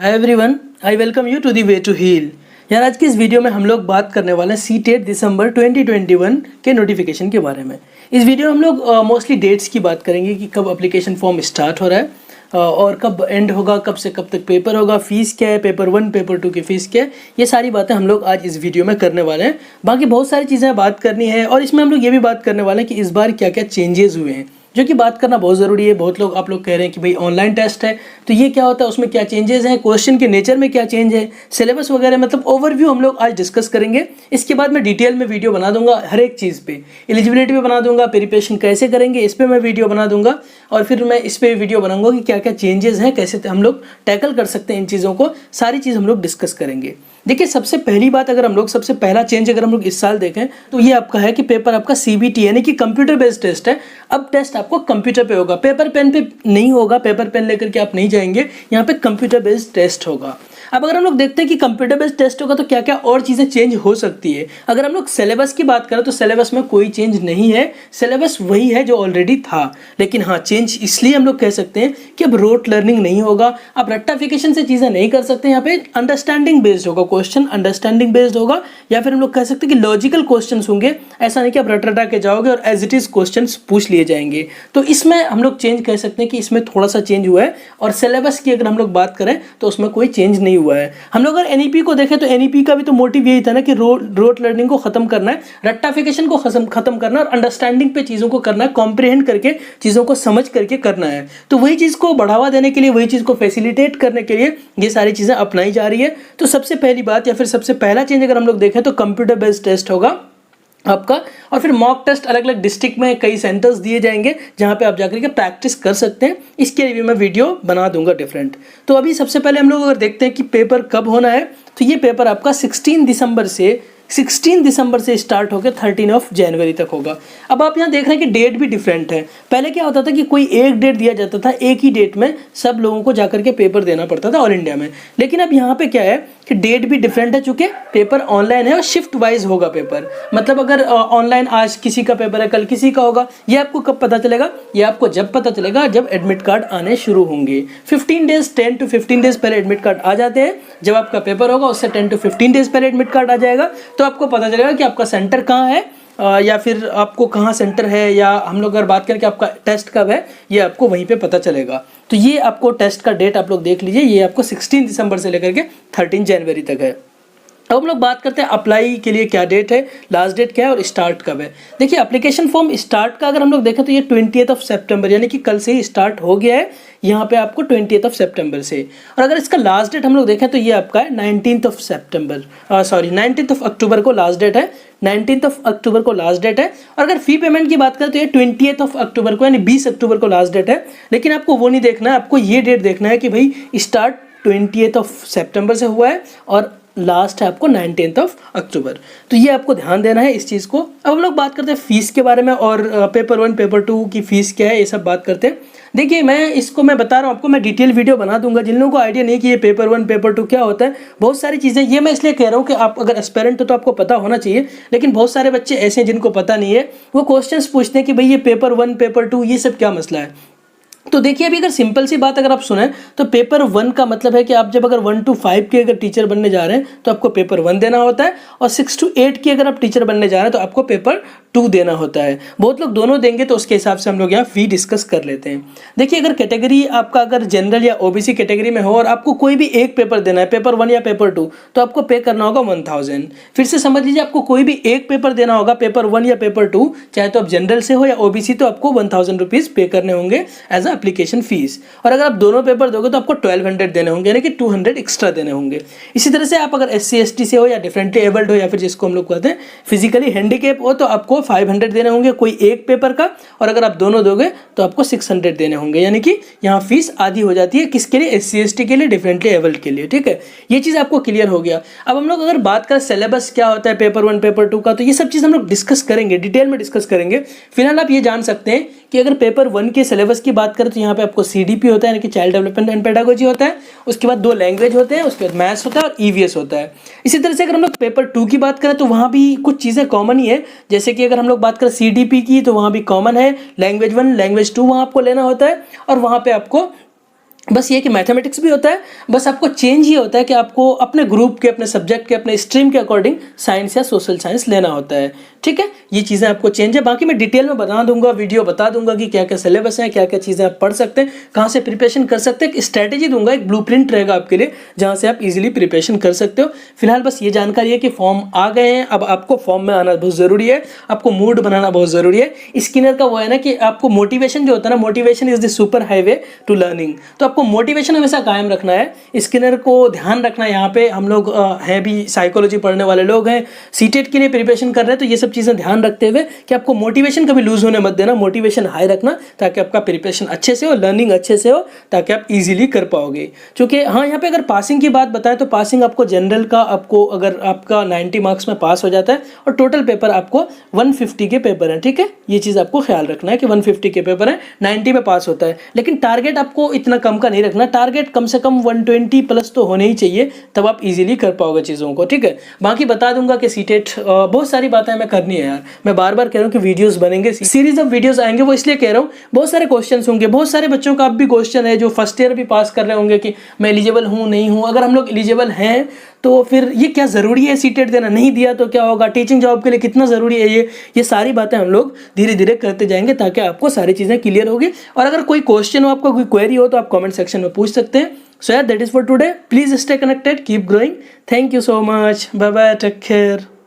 Hi everyone, I welcome you to the way to heal. यार आज की इस वीडियो में हम लोग बात करने वाले हैं सीटेट दिसंबर 2021 के नोटिफिकेशन के बारे में। इस वीडियो में हम लोग मोस्टली डेट्स की बात करेंगे कि कब एप्लीकेशन फॉर्म स्टार्ट हो रहा है और कब एंड होगा, कब से कब तक पेपर होगा, फीस क्या है, पेपर 1 पेपर 2 की फ़ीस क्या है। ये सारी बातें हम लोग आज इस वीडियो में करने वाले हैं। बाकी बहुत सारी चीज़ें बात करनी है और इसमें हम लोग ये भी बात करने वाले हैं कि इस बार क्या क्या चेंजेस हुए हैं, जो कि बात करना बहुत ज़रूरी है। बहुत लोग आप लोग कह रहे हैं कि भाई ऑनलाइन टेस्ट है तो ये क्या होता है, उसमें क्या चेंजेस हैं, क्वेश्चन के नेचर में क्या चेंज है, सिलेबस वगैरह, मतलब ओवरव्यू हम लोग आज डिस्कस करेंगे। इसके बाद मैं डिटेल में वीडियो बना दूंगा हर एक चीज़ पे, एलिजिबिलिटी पे बना दूंगा, प्रिपरेशन कैसे करेंगे इस पर मैं वीडियो बना दूंगा और फिर मैं इस पर वीडियो बनाऊंगा कि क्या क्या चेंजेस हैं, कैसे हम लोग टैकल कर सकते हैं इन चीज़ों को, सारी चीज़ हम लोग डिस्कस करेंगे। देखिए सबसे पहली बात, अगर हम लोग सबसे पहला चेंज अगर हम लोग इस साल देखें तो ये आपका है कि पेपर आपका सीबीटी यानी कि कंप्यूटर बेस्ड टेस्ट है। अब टेस्ट आपको कंप्यूटर पे होगा, पेपर पेन पे नहीं होगा, पेपर पेन लेकर के आप नहीं जाएंगे, यहाँ पे कंप्यूटर बेस्ड टेस्ट होगा। अब अगर हम लोग देखते हैं कि कंप्यूटर बेस्ड टेस्ट होगा तो क्या क्या और चीज़ें चेंज हो सकती है। अगर हम लोग सिलेबस की बात करें तो सिलेबस में कोई चेंज नहीं है, सिलेबस वही है जो ऑलरेडी था। लेकिन हाँ, चेंज इसलिए हम लोग कह सकते हैं कि अब रोट लर्निंग नहीं होगा, आप रट्टाफिकेशन से चीज़ें नहीं कर सकते। यहाँ पे अंडरस्टैंडिंग बेस्ड होगा, क्वेश्चन अंडरस्टैंडिंग बेस्ड होगा, या फिर हम लोग कह सकते हैं कि लॉजिकल क्वेश्चन होंगे। ऐसा नहीं कि आप रट रटा के जाओगे और एज इट इज़ क्वेश्चन पूछ लिए जाएंगे। तो इसमें हम लोग चेंज कह सकते हैं कि इसमें थोड़ा सा चेंज हुआ है। और सिलेबस की अगर हम लोग बात करें तो उसमें कोई चेंज नहीं हुआ है। हम लोग अगर एनईपी को देखें तो एनईपी का भी तो मोटिव यही था ना कि रोट लर्निंग को खत्म करना है, रट्टाफिकेशन को खत्म करना है और अंडरस्टैंडिंग पे चीज़ों को करना है, कॉम्प्रिहेंड करके चीज़ों को समझ करके करना है। तो वही चीज़ को बढ़ावा देने के लिए, वही चीज़ को फैसिलिटेट करने के लिए ये सारी चीज़ें अपनाई जा रही है। तो सबसे पहली बात या फिर सबसे पहला चेंज अगर हम लोग देखें तो कंप्यूटर बेस्ड टेस्ट होगा आपका। और फिर मॉक टेस्ट अलग अलग डिस्ट्रिक्ट में कई सेंटर्स दिए जाएंगे जहां पे आप जाकर के प्रैक्टिस कर सकते हैं। इसके लिए भी मैं वीडियो बना दूंगा डिफरेंट। तो अभी सबसे पहले हम लोग अगर देखते हैं कि पेपर कब होना है तो ये पेपर आपका 16 दिसंबर से स्टार्ट होकर 13 जनवरी तक होगा। अब आप यहाँ देख रहे हैं कि डेट भी डिफरेंट है। पहले क्या होता था कि कोई एक डेट दिया जाता था, एक ही डेट में सब लोगों को जाकर के पेपर देना पड़ता था ऑल इंडिया में। लेकिन अब यहाँ पे क्या है कि डेट भी डिफरेंट है, चूंकि पेपर ऑनलाइन है और शिफ्ट वाइज होगा पेपर। मतलब अगर ऑनलाइन आज किसी का पेपर है, कल किसी का होगा। ये आपको कब पता चलेगा? ये आपको जब पता चलेगा जब एडमिट कार्ड आने शुरू होंगे। 15 डेज 10 to 15 डेज पहले एडमिट कार्ड आ जाते हैं। जब आपका पेपर होगा उससे 10 to 15 डेज पहले एडमिट कार्ड आ जाएगा, तो आपको पता चलेगा कि आपका सेंटर कहाँ है या फिर आपको कहाँ सेंटर है, या हम लोग अगर बात करें कि आपका टेस्ट कब है, ये आपको वहीं पे पता चलेगा। तो ये आपको टेस्ट का डेट आप लोग देख लीजिए, ये आपको 16 दिसंबर से लेकर के 13 जनवरी तक है। अब हम लोग बात करते हैं अप्लाई के लिए क्या डेट है, लास्ट डेट क्या है और स्टार्ट कब है। देखिए एप्लीकेशन फॉर्म स्टार्ट का अगर हम लोग देखें तो ये 20 सितंबर यानी कि कल से ही स्टार्ट हो गया है यहाँ पे आपको 20 सितंबर से। और अगर इसका लास्ट डेट हम लोग देखें तो ये आपका है 19 अक्टूबर को लास्ट डेट है। 19 अक्टूबर को लास्ट डेट है। और अगर फी पेमेंट की बात करें तो ये 20 अक्टूबर को यानी 20 अक्टूबर को लास्ट डेट है। लेकिन आपको वो नहीं देखना है, आपको ये डेट देखना है कि भाई स्टार्ट 20 सितंबर से हुआ है और लास्ट है आपको 19 अक्टूबर। तो ये आपको ध्यान देना है इस चीज़ को। अब हम लोग बात करते हैं फीस के बारे में और पेपर 1 पेपर 2 की फ़ीस क्या है, ये सब बात करते हैं। देखिए मैं बता रहा हूँ आपको, मैं डिटेल वीडियो बना दूंगा। जिन लोगों को आइडिया नहीं कि ये पेपर 1 पेपर 2 क्या होता है, बहुत सारी चीज़ें, ये मैं इसलिए कह रहा हूँ कि आप अगर एस्पिरेंट हो तो आपको पता होना चाहिए। लेकिन बहुत सारे बच्चे ऐसे हैं जिनको पता नहीं है, वो क्वेश्चंस पूछते हैं कि भाई ये पेपर 1 पेपर 2 ये सब क्या मसला है। तो देखिए अभी अगर सिंपल सी बात अगर आप सुने तो पेपर 1 का मतलब है कि आप जब अगर 1 to 5 के अगर टीचर बनने जा रहे हैं तो आपको पेपर 1 देना होता है, और 6 to 8 की अगर आप टीचर बनने जा रहे हैं तो आपको पेपर 2 देना होता है। बहुत लोग दोनों देंगे तो उसके हिसाब से हम लोग यहाँ फी डिस्कस कर लेते हैं। देखिए अगर कैटेगरी आपका अगर जनरल या ओबीसी कैटेगरी में हो और आपको कोई भी एक पेपर देना है, पेपर 1 या पेपर 2, तो आपको पे करना होगा 1000। फिर से समझ लीजिए, आपको कोई भी एक पेपर देना होगा, पेपर 1 या पेपर 2, चाहे तो आप जनरल से हो या ओबीसी, तो आपको 1000 रुपीज़ पे करने होंगे एज अ एप्लीकेशन फीस। और अगर आप दोनों पेपर दोगे तो आपको 1200 देने होंगे, यानी कि 200 एक्स्ट्रा देने होंगे। इसी तरह से आप अगर SC ST से हो या डिफरेंटली एबल्ड हो या फिर जिसको हम लोग कहते हैं फिजिकली हैंडीकैप हो, तो आपको 500 देने होंगे कोई एक पेपर का, और अगर आप दोनों दोगे तो आपको 600 देने होंगे। यानी कि यहाँ फीस आधी हो जाती है, किसके लिए? SC ST के लिए, डिफरेंटली एबल्ड के लिए। ठीक है, ये चीज़ आपको क्लियर हो गया। अब हम लोग अगर बात करें सिलेबस क्या होता है पेपर 1 पेपर 2 का, तो ये सब चीज़ हम लोग डिस्कस करेंगे, डिटेल में डिस्कस करेंगे। फिलहाल आप ये जान सकते हैं कि अगर पेपर 1 के सिलेबस की बात करें तो यहाँ पे आपको CDP होता है, यानी कि चाइल्ड डेवलपमेंट एंड पेडागोजी होता है। उसके बाद 2 लैंग्वेज होते हैं, उसके बाद मैथ्स होता है और EVS होता है। इसी तरह से अगर हम लोग पेपर 2 की बात करें तो वहाँ भी कुछ चीज़ें कॉमन ही है। जैसे कि अगर हम लोग बात करें CDP की तो वहाँ भी कॉमन है, लैंग्वेज 1 लैंग्वेज 2 वहाँ आपको लेना होता है, और वहाँ पे आपको बस ये कि मैथमेटिक्स भी होता है, बस आपको चेंज ये होता है कि आपको अपने ग्रुप के, अपने सब्जेक्ट के, अपने स्ट्रीम के अकॉर्डिंग साइंस या सोशल साइंस लेना होता है। ठीक है, ये चीज़ें आपको चेंज है। बाकी मैं डिटेल में बता दूंगा, वीडियो बता दूंगा कि क्या क्या सिलेबस है, क्या क्या चीज़ें आप पढ़ सकते हैं, कहाँ से प्रिपरेशन कर सकते हैं। एक स्ट्रैटेजी दूंगा, एक ब्लूप्रिंट रहेगा आपके लिए जहाँ से आप इजीली प्रिपरेशन कर सकते हो। फिलहाल बस ये जानकारी है कि फॉर्म आ गए हैं, अब आपको फॉर्म में आना बहुत ज़रूरी है, आपको मूड बनाना बहुत ज़रूरी है। स्किनर का वो है ना कि आपको मोटिवेशन जो होता है ना, motivation is the super highway to learning. तो आपको मोटिवेशन हमेशा कायम रखना है। स्किनर को ध्यान रखना है। यहाँ पे हम लोग हैं भी साइकोलॉजी पढ़ने वाले लोग हैं, सीटेट के लिए प्रिपरेशन कर रहे हैं, तो ये सब चीज़ें ध्यान रखते हुए कि आपको मोटिवेशन कभी लूज होने मत देना, मोटिवेशन हाई रखना ताकि आपका प्रिपरेशन अच्छे से हो, लर्निंग अच्छे से हो, ताकि आप इजीली कर पाओगे। क्योंकि हाँ, यहाँ पे अगर पासिंग की बात बताएं तो पासिंग आपको जनरल का, आपको अगर आपका 90 मार्क्स में पास हो जाता है और टोटल पेपर आपको 150 के पेपर हैं। ठीक है, ये चीज़ आपको ख्याल रखना है कि 150 के पेपर हैं, 90 में पास होता है। लेकिन टारगेट आपको इतना कम का नहीं रखना, टारगेट कम से कम 120 प्लस तो होने ही चाहिए, तब आप इजीली कर पाओगे चीज़ों को। ठीक है, बाकी बता दूंगा कि सीटेट बहुत सारी बातें हमें करनी है यार। मैं बार बार कह रहा हूँ कि वीडियोस बनेंगे, सीरीज ऑफ वीडियोस आएंगे, वो इसलिए कह रहा हूँ बहुत सारे क्वेश्चंस होंगे। बहुत सारे बच्चों का अब भी क्वेश्चन है जो फर्स्ट ईयर भी पास कर रहे होंगे कि मैं एलिजिबल हूँ नहीं हूँ। अगर हम लोग एलिजिबल हैं तो फिर ये क्या ज़रूरी है सीटेट देना, नहीं दिया तो क्या होगा, टीचिंग जॉब के लिए कितना ज़रूरी है ये सारी बातें हम लोग धीरे धीरे करते जाएंगे ताकि आपको सारी चीज़ें क्लियर होगी। और अगर कोई क्वेश्चन हो, आपका कोई क्वेरी हो, तो आप कमेंट सेक्शन में पूछ सकते हैं। So yeah, that is for today. Please stay connected, keep growing. Thank you so much. Bye bye. Take care.